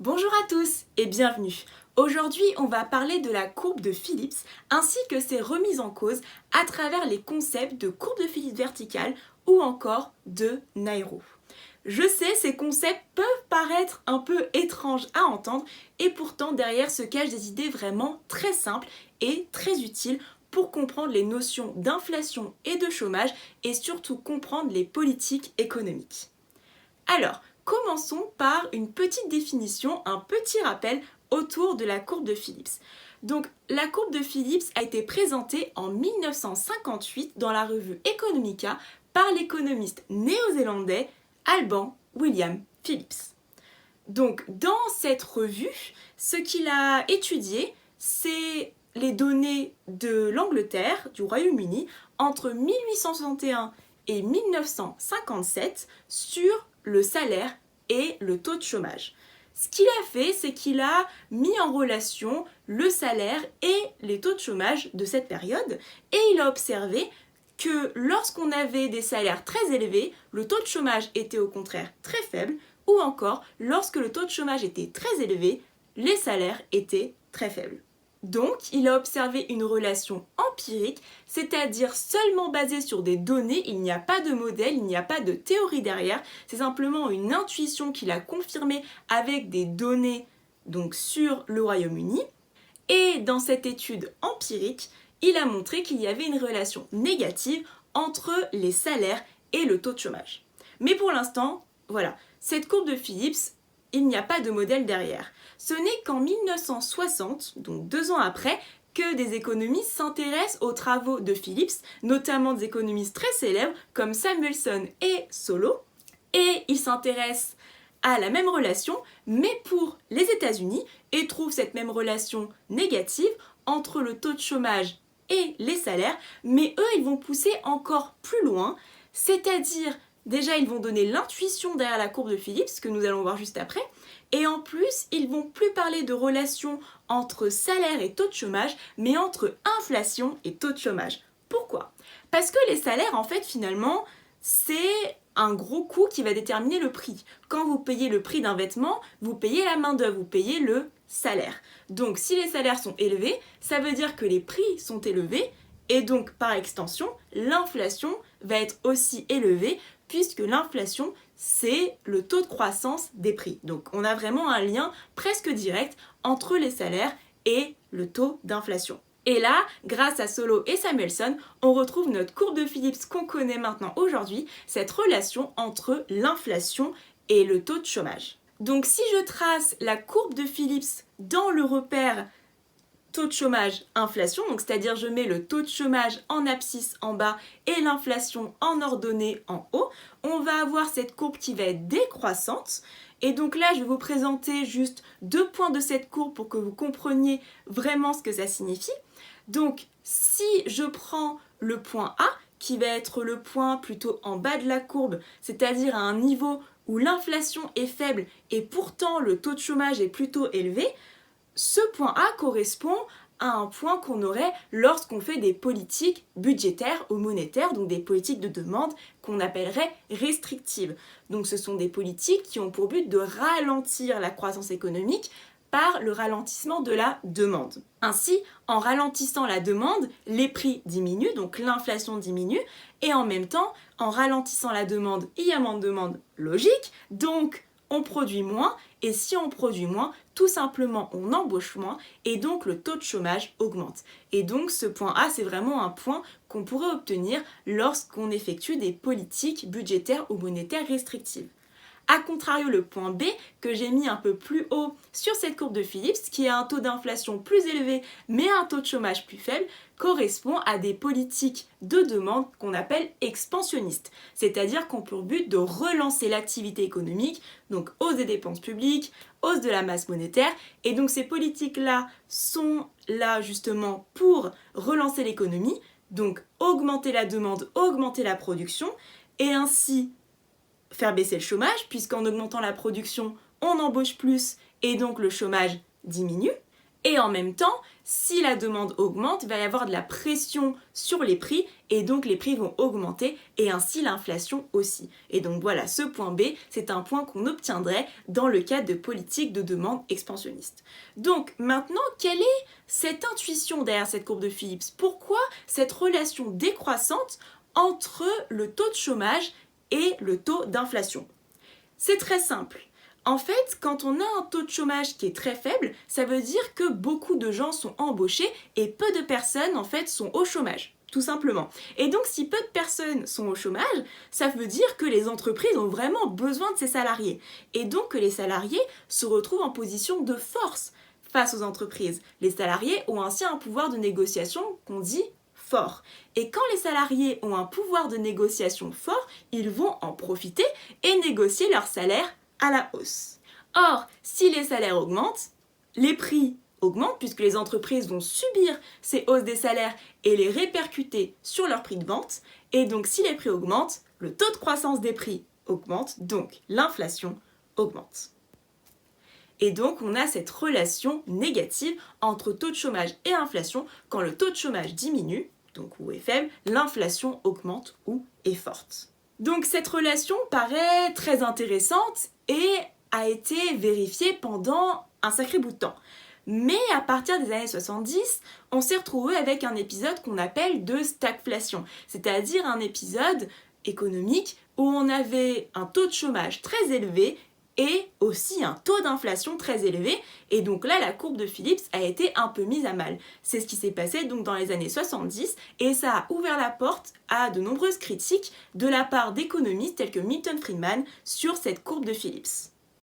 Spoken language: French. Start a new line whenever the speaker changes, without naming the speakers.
Bonjour à tous et bienvenue. Aujourd'hui, on va parler de la courbe de Phillips ainsi que ses remises en cause à travers les concepts de courbe de Phillips verticale ou encore de Nairo. Je sais, ces concepts peuvent paraître un peu étranges à entendre et pourtant derrière se cachent des idées vraiment très simples et très utiles pour comprendre les notions d'inflation et de chômage et surtout comprendre les politiques économiques. Alors, commençons par une petite définition, un petit rappel autour de la courbe de Phillips. Donc, la courbe de Phillips a été présentée en 1958 dans la revue Economica par l'économiste néo-zélandais Alban William Phillips. Donc, dans cette revue, ce qu'il a étudié, c'est les données de l'Angleterre, du Royaume-Uni, entre 1861 et 1957 sur le salaire et le taux de chômage. Ce qu'il a fait, c'est qu'il a mis en relation le salaire et les taux de chômage de cette période et il a observé que lorsqu'on avait des salaires très élevés, le taux de chômage était au contraire très faible ou encore lorsque le taux de chômage était très élevé, les salaires étaient très faibles. Donc, il a observé une relation empirique, c'est-à-dire seulement basée sur des données, il n'y a pas de modèle, il n'y a pas de théorie derrière, c'est simplement une intuition qu'il a confirmée avec des données donc sur le Royaume-Uni. Et dans cette étude empirique, il a montré qu'il y avait une relation négative entre les salaires et le taux de chômage. Mais pour l'instant, voilà, cette courbe de Phillips, il n'y a pas de modèle derrière. Ce n'est qu'en 1960, donc 2 ans après, que des économistes s'intéressent aux travaux de Phillips, notamment des économistes très célèbres comme Samuelson et Solow, et ils s'intéressent à la même relation, mais pour les États-Unis, et trouvent cette même relation négative entre le taux de chômage et les salaires, mais eux, ils vont pousser encore plus loin, c'est-à-dire, déjà, ils vont donner l'intuition derrière la courbe de Phillips, que nous allons voir juste après, et en plus, ils vont plus parler de relation entre salaire et taux de chômage, mais entre inflation et taux de chômage. Pourquoi ? Parce que les salaires, en fait, finalement, c'est un gros coût qui va déterminer le prix. Quand vous payez le prix d'un vêtement, vous payez la main-d'œuvre, vous payez le salaire. Donc, si les salaires sont élevés, ça veut dire que les prix sont élevés, et donc, par extension, l'inflation va être aussi élevée, puisque l'inflation, c'est le taux de croissance des prix. Donc on a vraiment un lien presque direct entre les salaires et le taux d'inflation. Et là, grâce à Solow et Samuelson, on retrouve notre courbe de Phillips qu'on connaît maintenant aujourd'hui, cette relation entre l'inflation et le taux de chômage. Donc si je trace la courbe de Phillips dans le repère taux de chômage, inflation, donc c'est-à-dire je mets le taux de chômage en abscisse en bas et l'inflation en ordonnée en haut, on va avoir cette courbe qui va être décroissante. Et donc là, je vais vous présenter juste 2 points de cette courbe pour que vous compreniez vraiment ce que ça signifie. Donc, si je prends le point A, qui va être le point plutôt en bas de la courbe, c'est-à-dire à un niveau où l'inflation est faible et pourtant le taux de chômage est plutôt élevé, ce point A correspond à un point qu'on aurait lorsqu'on fait des politiques budgétaires ou monétaires, donc des politiques de demande qu'on appellerait restrictives. Donc ce sont des politiques qui ont pour but de ralentir la croissance économique par le ralentissement de la demande. Ainsi, en ralentissant la demande, les prix diminuent, donc l'inflation diminue, et en même temps, en ralentissant la demande, il y a moins de demande logique, donc on produit moins, et si on produit moins, tout simplement on embauche moins, et donc le taux de chômage augmente. Et donc ce point A, c'est vraiment un point qu'on pourrait obtenir lorsqu'on effectue des politiques budgétaires ou monétaires restrictives. A contrario, le point B, que j'ai mis un peu plus haut sur cette courbe de Phillips, qui a un taux d'inflation plus élevé mais un taux de chômage plus faible, correspond à des politiques de demande qu'on appelle expansionnistes, c'est-à-dire qu'on a pour but de relancer l'activité économique, donc hausse des dépenses publiques, hausse de la masse monétaire, et donc ces politiques-là sont là justement pour relancer l'économie, donc augmenter la demande, augmenter la production, et ainsi faire baisser le chômage, puisqu'en augmentant la production, on embauche plus et donc le chômage diminue. Et en même temps, si la demande augmente, il va y avoir de la pression sur les prix et donc les prix vont augmenter et ainsi l'inflation aussi. Et donc voilà, ce point B, c'est un point qu'on obtiendrait dans le cadre de politique de demande expansionniste. Donc maintenant, quelle est cette intuition derrière cette courbe de Phillips? Pourquoi cette relation décroissante entre le taux de chômage et le taux d'inflation? C'est très simple. En fait, quand on a un taux de chômage qui est très faible, ça veut dire que beaucoup de gens sont embauchés et peu de personnes en fait sont au chômage, tout simplement. Et donc si peu de personnes sont au chômage, ça veut dire que les entreprises ont vraiment besoin de ces salariés. Et donc que les salariés se retrouvent en position de force face aux entreprises. Les salariés ont ainsi un pouvoir de négociation qu'on dit fort. Et quand les salariés ont un pouvoir de négociation fort, ils vont en profiter et négocier leur salaire à la hausse. Or, si les salaires augmentent, les prix augmentent puisque les entreprises vont subir ces hausses des salaires et les répercuter sur leur prix de vente. Et donc, si les prix augmentent, le taux de croissance des prix augmente, donc l'inflation augmente. Et donc, on a cette relation négative entre taux de chômage et inflation. Quand le taux de chômage diminue, donc ou est faible, l'inflation augmente ou est forte. Donc cette relation paraît très intéressante et a été vérifiée pendant un sacré bout de temps. Mais à partir des années 70, on s'est retrouvé avec un épisode qu'on appelle de stagflation, c'est-à-dire un épisode économique où on avait un taux de chômage très élevé et aussi un taux d'inflation très élevé. Et donc là, la courbe de Phillips a été un peu mise à mal. C'est ce qui s'est passé donc dans les années 70 et ça a ouvert la porte à de nombreuses critiques de la part d'économistes tels que Milton Friedman sur cette courbe de Phillips.